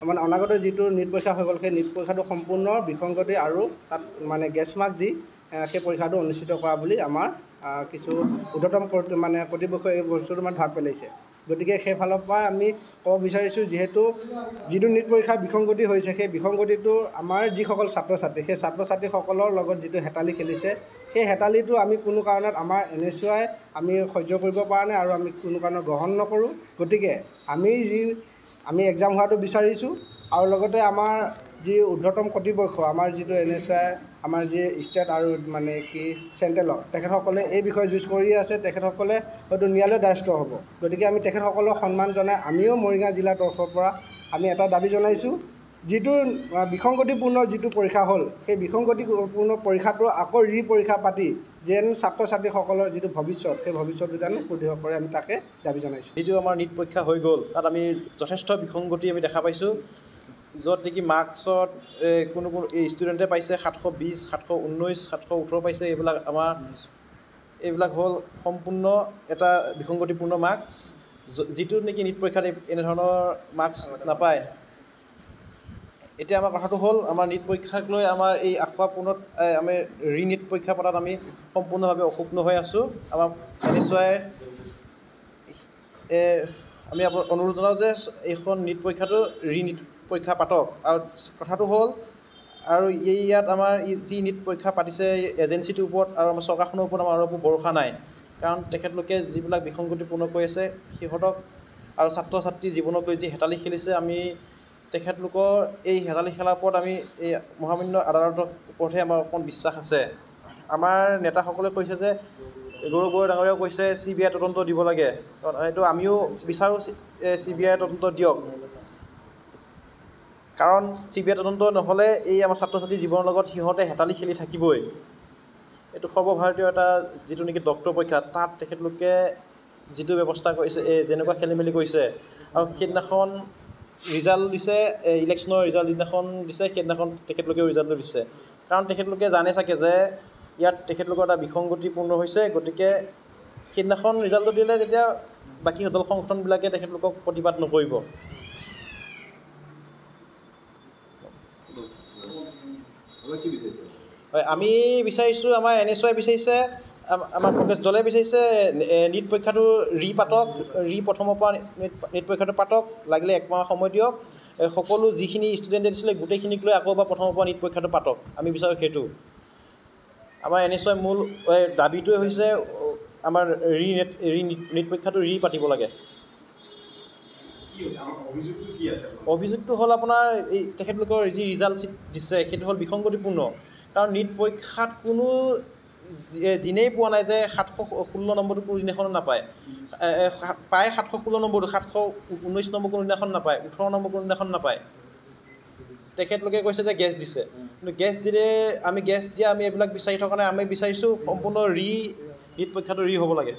মানে অনাগত যিটো নিট পৰীক্ষা হৈ গ'ল সেই নিট পৰীক্ষাটো সম্পূৰ্ণ বিসংগতি আৰু তাত মানে গেছ মাৰ্ক দি সেই পৰীক্ষাটো অনুষ্ঠিত কৰা বুলি আমাৰ কিছু ঊৰ্ধ্বতম মানে কৰ্তৃপক্ষই এই বস্তুটো মানে ধাৰ পেলাইছে। গতিকে সেইফালৰ পৰা আমি ক'ব বিচাৰিছোঁ যিটো নিট পৰীক্ষা বিসংগতি হৈছে সেই বিসংগতিটো আমাৰ যিসকল ছাত্ৰ ছাত্ৰী সেই ছাত্ৰ ছাত্ৰীসকলৰ লগত যিটো হেতালি খেলিছে সেই হেতালিটো আমি কোনো কাৰণত আমাৰ NSUI আমি সহ্য কৰিব পৰা নাই আৰু আমি কোনো কাৰণত গ্ৰহণ নকৰোঁ। গতিকে আমি এক্সাম হোৱাটো বিচাৰিছোঁ আৰু লগতে আমাৰ যি ঊৰ্ধ্বতম কৰ্তৃপক্ষ আমাৰ যিটো NSUI আমাৰ যি ষ্টেট আৰু মানে কি চেণ্ট্ৰেলৰ তেখেতসকলে এই বিষয়ে যুঁজ কৰি আছে। তেখেতসকলে হয়তো ন্যায়ালয়ৰ দ্বাৰস্থ হ'ব। গতিকে আমি তেখেতসকলক সন্মান জনাই আমিও মৰিগাঁও জিলাৰ তৰফৰ পৰা আমি এটা দাবী জনাইছোঁ যিটো বিসংগতিপূৰ্ণ যিটো পৰীক্ষা হ'ল সেই বিসংগতিপূৰ্ণ পৰীক্ষাটো আকৌ পৰীক্ষা পাতি যেন ছাত্ৰ ছাত্ৰীসকলৰ যিটো ভৱিষ্যত সেই ভৱিষ্যতটো যেন সুদৃঢ় কৰে আমি তাকে দাবী জনাইছোঁ। যিটো আমাৰ নিট পৰীক্ষা হৈ গ'ল তাত আমি যথেষ্ট বিসংগতি আমি দেখা পাইছোঁ। য'ত নেকি মাৰ্কছত কোনো ষ্টুডেণ্টে পাইছে 720, 719, 718 পাইছে। এইবিলাক হ'ল সম্পূৰ্ণ এটা বিসংগতিপূৰ্ণ মাৰ্কছ। যিটো নেকি নিট পৰীক্ষাত এনেধৰণৰ মাৰ্কছ নাপায়। এতিয়া আমাৰ কথাটো হ'ল আমাৰ নিট পৰীক্ষাক লৈ আমাৰ এই আখোৱা পূৰ্ণত আমি ৰি-নিট পৰীক্ষা পতাত আমি সম্পূৰ্ণভাৱে অসুগ্ন হৈ আছোঁ। আমাৰ NSUI আমি অনুৰোধ জনাওঁ যে এইখন নিট পৰীক্ষাটো ৰি-নিট পৰীক্ষা পাতক। আৰু কথাটো হ'ল আৰু ইয়াত আমাৰ যি নিট পৰীক্ষা পাতিছে এজেঞ্চিটোৰ ওপৰত আৰু আমাৰ চৰকাৰখনৰ ওপৰত আমাৰ আৰু ভৰসা নাই। কাৰণ তেখেতলোকে যিবিলাক বিসংগতিপূৰ্ণ কৰি আছে সিহঁতক আৰু ছাত্ৰ ছাত্ৰীৰ জীৱনক লৈ যি হেতালি খেলিছে আমি তেখেতলোকৰ এই হেতালি খেলাৰ ওপৰত আমি এই মহামান্য আদালতৰ ওপৰতহে আমাৰ অকণ বিশ্বাস আছে। আমাৰ নেতাসকলে কৈছে যে গৌৰৱ বৰুৱা ডাঙৰীয়াও কৈছে CBI তদন্ত দিব লাগে। সেইটো আমিও বিচাৰোঁ CBI তদন্ত দিয়ক। কাৰণ CBI তদন্ত নহ'লে এই আমাৰ ছাত্ৰ ছাত্ৰীৰ জীৱনৰ লগত সিহঁতে হেতালি খেলি থাকিবই। এইটো সৰ্বভাৰতীয় এটা যিটো নেকি ডক্টৰ পৰীক্ষা তাত তেখেতলোকে যিটো ব্যৱস্থা কৰিছে যেনেকুৱা খেলি মেলি কৰিছে আৰু সেইদিনাখন ৰিজাল্ট দিছে ইলেকশ্যনৰ ৰিজাল্ট যিদিনাখন দিছে সেইদিনাখন তেখেতলোকেও ৰিজাল্টটো দিছে। কাৰণ তেখেতলোকে জানে চাগে যে ইয়াত তেখেতলোকৰ এটা বিসংগতিপূৰ্ণ হৈছে। গতিকে সেইদিনাখন ৰিজাল্টটো দিলে তেতিয়া বাকী দল সংগঠনবিলাকে তেখেতলোকক প্ৰতিবাদ নকৰিব। হয়, আমি বিচাৰিছোঁ আমাৰ NSUI বিচাৰিছে আমাৰ কংগ্ৰেছ দলে বিচাৰিছে নিট পৰীক্ষাটো পাতক। প্ৰথমৰ পৰা নিট পৰীক্ষাটো পাতক। লাগিলে 1 মাহ সময় দিয়ক। সকলো যিখিনি ষ্টুডেণ্টে দিছিলে গোটেইখিনিক লৈ আকৌ এবাৰ প্ৰথমৰ পৰা নিট পৰীক্ষাটো পাতক। আমি বিচাৰোঁ সেইটো। আমাৰ NSUI মূল দাবীটোৱে হৈছে আমাৰ নিট পৰীক্ষাটো পাতিব লাগে। অভিযোগটো হ'ল আপোনাৰ এই তেখেতলোকৰ যি ৰিজাল্ট দিছে সেইটো হ'ল বিসংগতিপূৰ্ণ। কাৰণ নিট পৰীক্ষাত কোনো দিনেই পোৱা নাই যে 716 নম্বৰটো কোনো দিনাখনো নাপায়। পায় 716 নম্বৰটো 719 নম্বৰ কোনো দিনাখন নাপায়, 18 নম্বৰ কোনো দিনাখন নাপায়। তেখেতলোকে কৈছে যে গেছ দিছে। কিন্তু গেছ দিলে আমি এইবিলাক বিচাৰি থকা নাই। আমি বিচাৰিছোঁ সম্পূৰ্ণ নিট পৰীক্ষাটো হ'ব লাগে।